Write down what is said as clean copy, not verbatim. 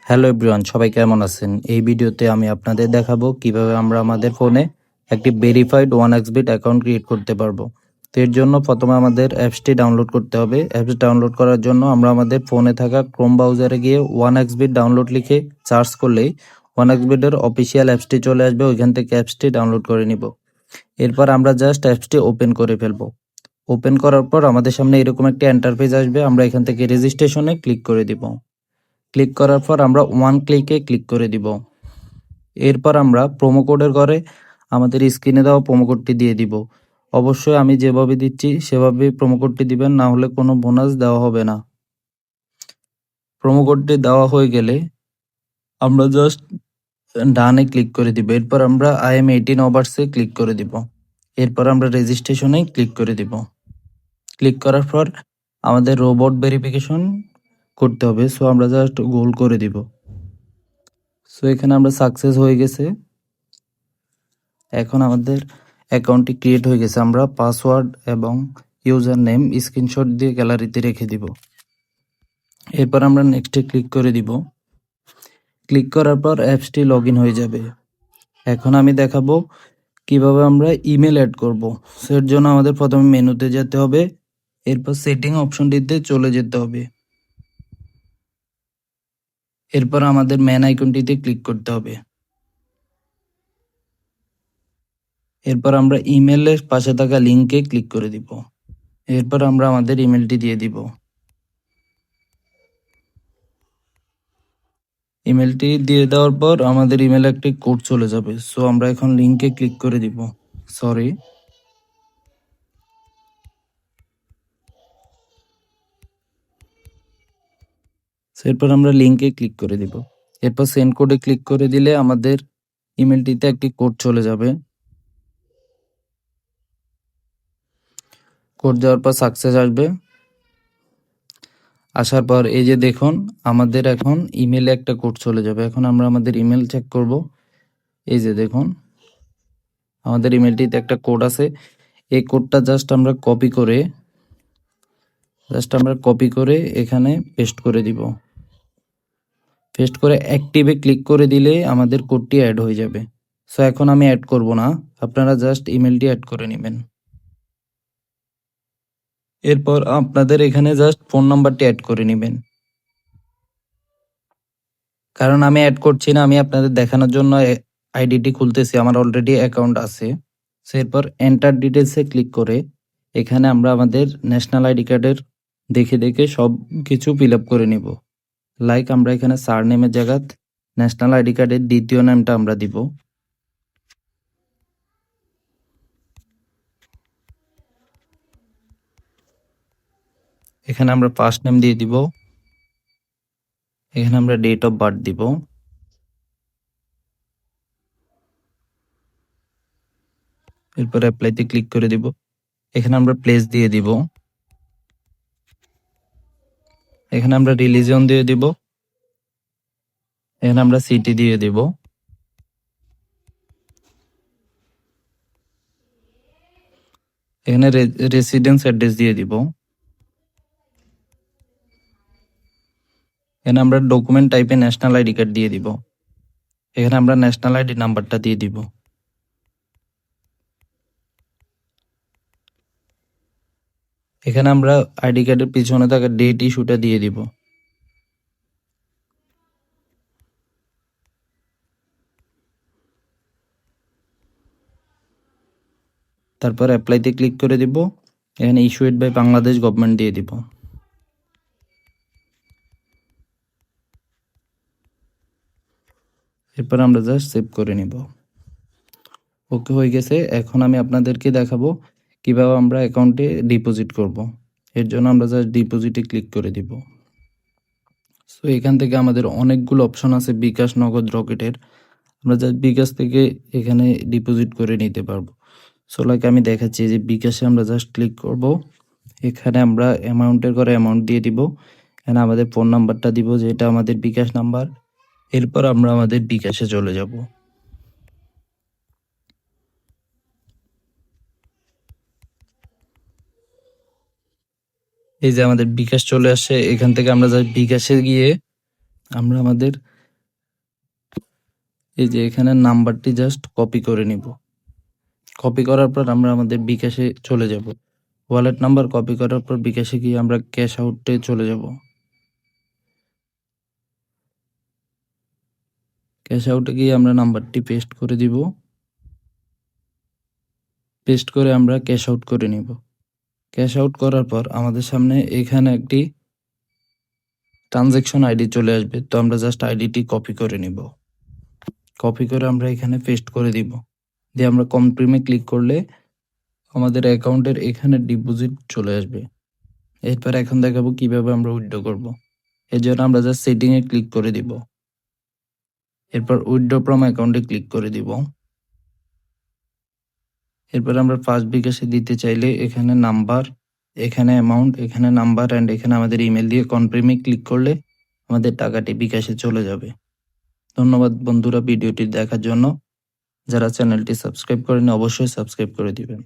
Hello everyone, সবাই কেমন আছেন? এই ভিডিওতে আমি আপনাদের দেখাবো কিভাবে আমরা আমাদের ফোনে একটি ভেরিফাইড 1xBit অ্যাকাউন্ট ক্রিয়েট করতে পারবো। তো এর জন্য প্রথমে আমাদের অ্যাপসটি ডাউনলোড করতে হবে। অ্যাপস ডাউনলোড করার জন্য আমরা আমাদের ফোনে থাকা ক্রোম ব্রাউজারে গিয়ে 1xBit ডাউনলোড লিখে সার্চ করলেই 1xBit এর অফিসিয়াল অ্যাপসটি চলে আসবে। ওইখান থেকে অ্যাপসটি ডাউনলোড করে নিব। এরপর আমরা জাস্ট অ্যাপসটি ওপেন করে ফেলবো। ওপেন করার পর আমাদের সামনে এরকম একটি ইন্টারফেস আসবে। আমরা এখান থেকে রেজিস্ট্রেশনে ক্লিক করে দিব। ক্লিক করার পর আমরা ওয়ান ক্লিকে ক্লিক করে দিব। এরপর আমরা প্রোমো কোডের ঘরে আমাদের স্ক্রিনে দেওয়া প্রোমো কোডটি দিয়ে দিব। অবশ্যই আমি যেভাবে দিচ্ছি সেভাবেই প্রোমো কোডটি দিবেন, না হলে কোনো বোনাস দেওয়া হবে না। প্রোমো কোডটি দেওয়া হয়ে গেলে আমরা জাস্ট ডানে ক্লিক করে দিব। এরপর আমরা আই এম 18 আওয়ার্সে ক্লিক করে দিব। এরপর আমরা রেজিস্ট্রেশনে ক্লিক করে দিব। ক্লিক করার পর আমাদের রোবট ভেরিফিকেশন করতে হবে, সো আমরা জাস্ট গোল করে দিব। সো এখানে আমরা সাকসেস হয়ে গেছে। এখন আমাদের অ্যাকাউন্টটি ক্রিয়েট হয়ে গেছে। আমরা পাসওয়ার্ড এবং ইউজার নেম স্ক্রিনশট দিয়ে গ্যালারিতে রেখে দিব। এরপর আমরা নেক্সটে ক্লিক করে দিব। ক্লিক করার পর অ্যাপসটি লগ ইন হয়ে যাবে। এখন আমি দেখাবো কিভাবে আমরা ইমেল অ্যাড করব। সো এর জন্য আমাদের প্রথমে মেনুতে যেতে হবে, এরপর সেটিং অপশনটিতে চলে যেতে হবে। এরপর আমাদের ম্যান আইকনটিতে ক্লিক করতে হবে। এরপর আমরা ইমেলের পাশে থাকা লিঙ্কে ক্লিক করে দিব। এরপর আমরা আমাদের ইমেলটি দিয়ে দিব। ইমেলটি দিয়ে দেওয়ার পর আমাদের ইমেলে একটি কোড চলে যাবে। সো আমরা এখন লিঙ্কে ক্লিক করে দিব। সরি, এরপর আমরা লিঙ্কে ক্লিক করে দিব। এরপর সেন্ড কোডে ক্লিক করে দিলে আমাদের ইমেলটিতে একটি কোড চলে যাবে। কোড যাওয়ার পর সাকসেস আসবে। আসার পর এই যে দেখুন আমাদের এখন ইমেলে একটা কোড চলে যাবে। এখন আমরা আমাদের ইমেল চেক করব। এই যে দেখুন আমাদের ইমেলটিতে একটা কোড আছে। এই কোডটা জাস্ট আমরা কপি করে এখানে পেস্ট করে দিব। পেস্ট করে অ্যাক্টিভে ক্লিক করে দিলে আমাদের কোডটি অ্যাড হয়ে যাবে। সো এখন আমি অ্যাড করব না, আপনারা জাস্ট ইমেলটি অ্যাড করে নেবেন। এরপর আপনাদের এখানে জাস্ট ফোন নাম্বারটি অ্যাড করে নেবেন। কারণ আমি অ্যাড করছি না, আমি আপনাদের দেখানোর জন্য আইডিটি খুলতেছি, আমার অলরেডি অ্যাকাউন্ট আছে। সো এরপর এন্টার ডিটেলসে ক্লিক করে এখানে আমরা আমাদের ন্যাশনাল আইডি কার্ডের দেখে দেখে সব কিছু ফিল আপ করে নিব। লাইক আমরা এখানে সার নেমের জায়গাত ন্যাশনাল আইডি কার্ডের দ্বিতীয় নামটা আমরা দিব। এখানে আমরা ফার্স্ট নেম দিয়ে দিব। এখানে আমরা ডেট অফ বার্থ দিব। এরপর অ্যাপ্লাইতে ক্লিক করে দিব। এখানে আমরা প্লেস দিয়ে দিব। এখানে আমরা রিলিজিয়ন দিয়ে দিব। এখানে আমরা সিটি দিয়ে দিব। এখানে রেসিডেন্স অ্যাড্রেস দিয়ে দিব। এখানে আমরা ডকুমেন্ট টাইপে ন্যাশনাল আইডি কার্ড দিয়ে দিব। এখানে আমরা ন্যাশনাল আইডি নাম্বারটা দিয়ে দিব। এখানে আমরা আইডি কার্ডের পিছনে থাকা ডেট ইস্যুটা দিয়ে দিব। তারপর অ্যাপ্লাইতে ক্লিক করে দিব। এখানে ইস্যুড বাই বাংলাদেশ গভর্নমেন্ট দিয়ে দিব। এরপর আমরা জাস্ট সেভ করে নিব। ওকে হয়ে গেছে। এখন আমি আপনাদেরকে দেখাবো কিভাবে আমরা অ্যাকাউন্টে ডিপোজিট করব। এর জন্য আমরা জাস্ট ডিপোজিটে ক্লিক করে দিব। সো এখান থেকে আমাদের অনেকগুলো অপশন আছে বিকাশ, নগদ, রকেটের। আমরা জাস্ট বিকাশ থেকে এখানে ডিপোজিট করে নিতে পারবো। সো লাইক আমি দেখাচ্ছি যে বিকাশে আমরা জাস্ট ক্লিক করব। এখানে আমরা অ্যামাউন্টের করে অ্যামাউন্ট দিয়ে দিব। এখানে আমাদের ফোন নাম্বারটা দিব, যেটা আমাদের বিকাশ নাম্বার। এরপর আমরা আমাদের বিকাশে চলে যাব। এই যে আমাদের বিকাশ চলে আসে। এখান থেকে আমরা জাস্ট বিকাশে গিয়ে আমরা আমাদের এই যে এখানে নাম্বারটি জাস্ট কপি করে নিব। কপি করার পর আমরা আমাদের বিকাশে চলে যাব। ওয়ালেট নাম্বার কপি করার পর বিকাশে গিয়ে আমরা ক্যাশ আউটে চলে যাব। ক্যাশ আউটে গিয়ে আমরা নাম্বারটি পেস্ট করে দিব। পেস্ট করে আমরা ক্যাশ আউট করে নিব। ক্যাশ আউট করার পর আমাদের সামনে এখানে একটি ট্রানজ্যাকশন আইডি চলে আসবে, তো আমরা জাস্ট আইডিটি কপি করে নিব। কপি করে আমরা এখানে পেস্ট করে দিব। দিয়ে আমরা কনফার্মে ক্লিক করলে আমাদের অ্যাকাউন্টের এখানে ডিপোজিট চলে আসবে। এরপর এখন দেখাবো কিভাবে আমরা উইথড্র করব। এর জন্য আমরা জাস্ট সেটিংয়ে ক্লিক করে দিব। এরপর উইথড্র ফ্রম অ্যাকাউন্টে ক্লিক করে দিব। এরপর আমরা ফার্স্ট বিকাশে দিতে চাইলে এখানে নাম্বার, এখানে অ্যামাউন্ট, এখানে নাম্বার অ্যান্ড এখানে আমাদের ইমেল দিয়ে কনফার্মে ক্লিক করলে আমাদের টাকাটি বিকাশে চলে যাবে। ধন্যবাদ বন্ধুরা ভিডিওটি দেখার জন্য। যারা চ্যানেলটি সাবস্ক্রাইব করেনি অবশ্যই সাবস্ক্রাইব করে দিবেন।